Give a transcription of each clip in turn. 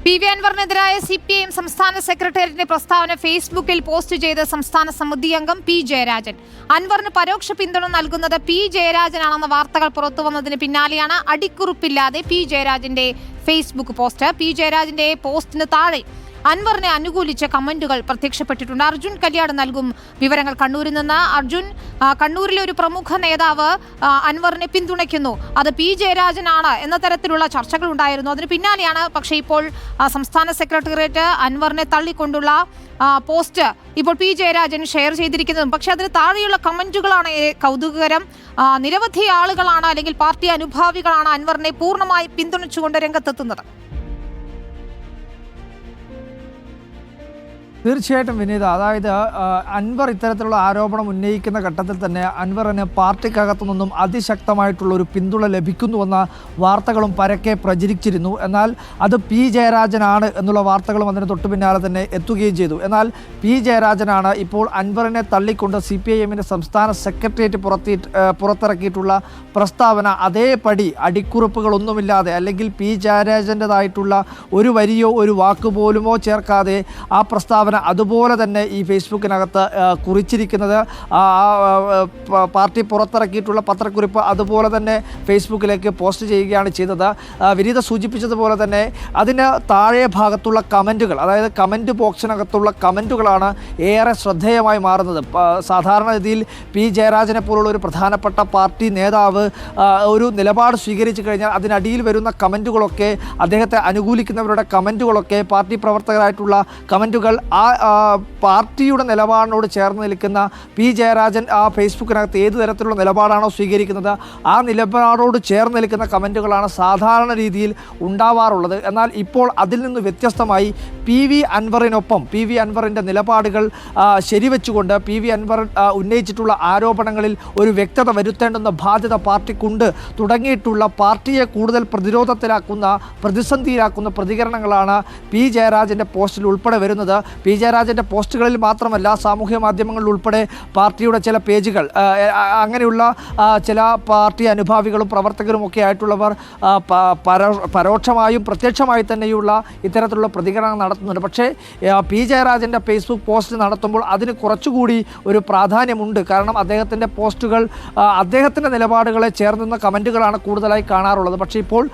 P V അൻവറിനെതിരായ CPIM സംസ്ഥാന സെക്രട്ടേറിയറ്റിന്റെ പ്രസ്താവന ഫേസ്ബുക്കിൽ പോസ്റ്റ് ചെയ്ത സംസ്ഥാന സമിതി അംഗം പി ജയരാജൻ. അൻവറിന് പരോക്ഷ പിന്തുണ നൽകുന്നത് പി ജയരാജനാണെന്ന വാർത്തകൾ പുറത്തുവന്നതിന് പിന്നാലെയാണ് അടിക്കുറിപ്പില്ലാതെ പി ജയരാജന്റെ ഫേസ്ബുക്ക് പോസ്റ്റ്. പി ജയരാജന്റെ പോസ്റ്റിന് താഴെ അൻവറിനെ അനുകൂലിച്ച കമന്റുകൾ പ്രത്യക്ഷപ്പെട്ടിട്ടുണ്ട്. അർജുൻ കല്യാട് നൽകും വിവരങ്ങൾ കണ്ണൂരിൽ നിന്ന്. അർജുൻ, കണ്ണൂരിലെ ഒരു പ്രമുഖ നേതാവ് അൻവറിനെ പിന്തുണയ്ക്കുന്നു, അത് പി ജയരാജനാണ് എന്ന തരത്തിലുള്ള ചർച്ചകൾ ഉണ്ടായിരുന്നു. അതിന് പിന്നാലെയാണ് പക്ഷേ ഇപ്പോൾ സംസ്ഥാന സെക്രട്ടേറിയറ്റ് അൻവറിനെ തള്ളിക്കൊണ്ടുള്ള പോസ്റ്റ് ഇപ്പോൾ പി ജയരാജൻ ഷെയർ ചെയ്തിരിക്കുന്നതും. പക്ഷെ അതിന് താഴെയുള്ള കമന്റുകളാണ് കൗതുകകരം. നിരവധി ആളുകളാണ് അല്ലെങ്കിൽ പാർട്ടി അനുഭാവികളാണ് അൻവറിനെ പൂർണ്ണമായി പിന്തുണച്ചുകൊണ്ട് രംഗത്തെത്തുന്നത്. തീർച്ചയായിട്ടും വിനീത, അതായത് അൻവർ ഇത്തരത്തിലുള്ള ആരോപണം ഉന്നയിക്കുന്ന ഘട്ടത്തിൽ തന്നെ അൻവറിന് പാർട്ടിക്കകത്തു നിന്നും അതിശക്തമായിട്ടുള്ള ഒരു പിന്തുണ ലഭിക്കുന്നുവെന്ന വാർത്തകളും പരക്കെ പ്രചരിച്ചിരുന്നു. എന്നാൽ അത് പി ജയരാജനാണ് എന്നുള്ള വാർത്തകളും അതിന് തൊട്ടു പിന്നാലെ തന്നെ എത്തുകയും ചെയ്തു. എന്നാൽ പി ജയരാജനാണ് ഇപ്പോൾ അൻവറിനെ തള്ളിക്കൊണ്ട് CPIMന്റെ സംസ്ഥാന സെക്രട്ടേറിയറ്റ് പുറത്തിറക്കിയിട്ടുള്ള പ്രസ്താവന അതേപടി അടിക്കുറിപ്പുകളൊന്നുമില്ലാതെ അല്ലെങ്കിൽ പി ജയരാജൻ്റെതായിട്ടുള്ള ഒരു വരിയോ ഒരു വാക്കുപോലുമോ ചേർക്കാതെ ആ പ്രസ്താവന അതുപോലെ തന്നെ ഈ ഫേസ്ബുക്കിനകത്ത് കുറിച്ചിരിക്കുന്നത്. പാർട്ടി പുറത്തിറക്കിയിട്ടുള്ള പത്രക്കുറിപ്പ് അതുപോലെ തന്നെ ഫേസ്ബുക്കിലേക്ക് പോസ്റ്റ് ചെയ്യുകയാണ് ചെയ്തത്. വിനീത സൂചിപ്പിച്ചതുപോലെ തന്നെ അതിന് താഴെ ഭാഗത്തുള്ള കമൻറ്റുകൾ, അതായത് കമൻറ്റ് ബോക്സിനകത്തുള്ള കമൻറ്റുകളാണ് ഏറെ ശ്രദ്ധേയമായി മാറുന്നത്. സാധാരണഗതിയിൽ പി ജയരാജനെ പോലുള്ള ഒരു പ്രധാനപ്പെട്ട പാർട്ടി നേതാവ് ഒരു നിലപാട് സ്വീകരിച്ചു കഴിഞ്ഞാൽ അതിനടിയിൽ വരുന്ന കമൻറ്റുകളൊക്കെ, അദ്ദേഹത്തെ അനുകൂലിക്കുന്നവരുടെ കമൻറ്റുകളൊക്കെ, പാർട്ടി പ്രവർത്തകരായിട്ടുള്ള കമൻറ്റുകൾ പാർട്ടിയുടെ നിലപാടിനോട് ചേർന്ന് നിൽക്കുന്ന പി ജയരാജൻ ആ ഫേസ്ബുക്കിനകത്ത് ഏത് തരത്തിലുള്ള നിലപാടാണോ സ്വീകരിക്കുന്നത് ആ നിലപാടോട് ചേർന്ന് നിൽക്കുന്ന കമൻറ്റുകളാണ് സാധാരണ രീതിയിൽ ഉണ്ടാവാറുള്ളത്. എന്നാൽ ഇപ്പോൾ അതിൽ നിന്ന് വ്യത്യസ്തമായി പി വി അൻവറിനൊപ്പം പി വി അൻവറിൻ്റെ നിലപാടുകൾ ശരിവെച്ചുകൊണ്ട് പി വി അൻവർ ഉന്നയിച്ചിട്ടുള്ള ആരോപണങ്ങളിൽ ഒരു വ്യക്തത വരുത്തേണ്ടുന്ന ബാധ്യത പാർട്ടിക്കുണ്ട് തുടങ്ങിയിട്ടുള്ള പാർട്ടിയെ കൂടുതൽ പ്രതിരോധത്തിലാക്കുന്ന, പ്രതിസന്ധിയിലാക്കുന്ന പ്രതികരണങ്ങളാണ് പി ജയരാജൻ്റെ പോസ്റ്റിൽ ഉൾപ്പെടെ വരുന്നത്. പി ജയരാജൻ്റെ പോസ്റ്റുകളിൽ മാത്രമല്ല, സാമൂഹ്യ മാധ്യമങ്ങളിൽ ഉൾപ്പെടെ പാർട്ടിയുടെ ചില പേജുകൾ, അങ്ങനെയുള്ള ചില പാർട്ടി അനുഭാവികളും പ്രവർത്തകരും ഒക്കെ ആയിട്ടുള്ളവർ പരോക്ഷമായും പ്രത്യക്ഷമായി തന്നെയുള്ള ഇത്തരത്തിലുള്ള പ്രതികരണം നടത്തുന്നുണ്ട്. പക്ഷേ പി ജയരാജൻ്റെ ഫേസ്ബുക്ക് പോസ്റ്റ് നടത്തുമ്പോൾ അതിന് കുറച്ചുകൂടി ഒരു പ്രാധാന്യമുണ്ട്. കാരണം അദ്ദേഹത്തിൻ്റെ പോസ്റ്റുകൾ അദ്ദേഹത്തിൻ്റെ നിലപാടുകളെ ചേർന്നുന്ന കമൻറ്റുകളാണ് കൂടുതലായി കാണാറുള്ളത്. പക്ഷേ ഇപ്പോൾ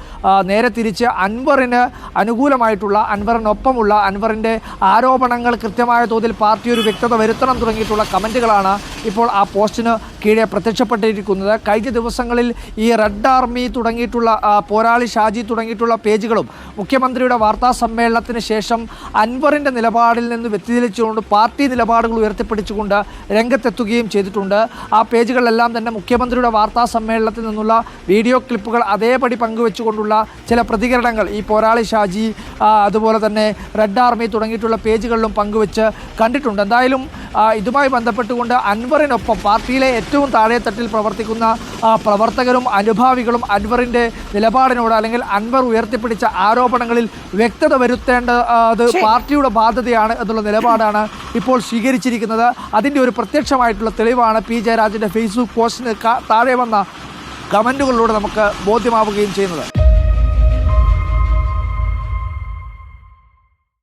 നേരെ തിരിച്ച് അൻവറിന് അനുകൂലമായിട്ടുള്ള, അൻവറിനൊപ്പമുള്ള, അൻവറിൻ്റെ ആരോപണങ്ങൾ കൃത്യമായ തോതിൽ പാർട്ടി ഒരു വ്യക്തത വരുത്തണം തുടങ്ങിയിട്ടുള്ള കമൻറ്റുകളാണ് ഇപ്പോൾ ആ പോസ്റ്റിന് കീഴെ പ്രത്യക്ഷപ്പെട്ടിരിക്കുന്നത്. കഴിഞ്ഞ ദിവസങ്ങളിൽ ഈ റെഡ് ആർമി തുടങ്ങിയിട്ടുള്ള, പോരാളി ഷാജി തുടങ്ങിയിട്ടുള്ള പേജുകളും മുഖ്യമന്ത്രിയുടെ വാർത്താ സമ്മേളനത്തിന് ശേഷം അൻവറിൻ്റെ നിലപാടിൽ നിന്ന് വ്യതിചലിച്ചുകൊണ്ട് പാർട്ടി നിലപാടുകൾ ഉയർത്തിപ്പിടിച്ചുകൊണ്ട് രംഗത്തെത്തുകയും ചെയ്തിട്ടുണ്ട്. ആ പേജുകളിലെല്ലാം തന്നെ മുഖ്യമന്ത്രിയുടെ വാർത്താ സമ്മേളനത്തിൽ നിന്നുള്ള വീഡിയോ ക്ലിപ്പുകൾ അതേപടി പങ്കുവെച്ചുകൊണ്ടുള്ള ചില പ്രതികരണങ്ങൾ ഈ പോരാളി ഷാജി അതുപോലെ തന്നെ റെഡ് ആർമി തുടങ്ങിയിട്ടുള്ള പേജുകളിലും പങ്കുവെച്ച് കണ്ടിട്ടുണ്ട്. എന്തായാലും ഇതുമായി ബന്ധപ്പെട്ടുകൊണ്ട് അൻവറിനൊപ്പം പാർട്ടിയിലെ ഏറ്റവും താഴെത്തട്ടിൽ പ്രവർത്തിക്കുന്ന പ്രവർത്തകരും അനുഭാവികളും അൻവറിൻ്റെ നിലപാടിനോട് അല്ലെങ്കിൽ അൻവർ ഉയർത്തിപ്പിടിച്ച ആരോപണങ്ങളിൽ വ്യക്തത വരുത്തേണ്ടത് പാർട്ടിയുടെ ബാധ്യതയാണ് എന്നുള്ള നിലപാടാണ് ഇപ്പോൾ സ്വീകരിച്ചിരിക്കുന്നത്. അതിൻ്റെ ഒരു പ്രത്യക്ഷമായിട്ടുള്ള തെളിവാണ് പി ജയരാജൻ്റെ ഫേസ്ബുക്ക് പോസ്റ്റിന് താഴെ വന്ന കമൻറ്റുകളിലൂടെ നമുക്ക് ബോധ്യമാവുകയും ചെയ്യുന്നത്.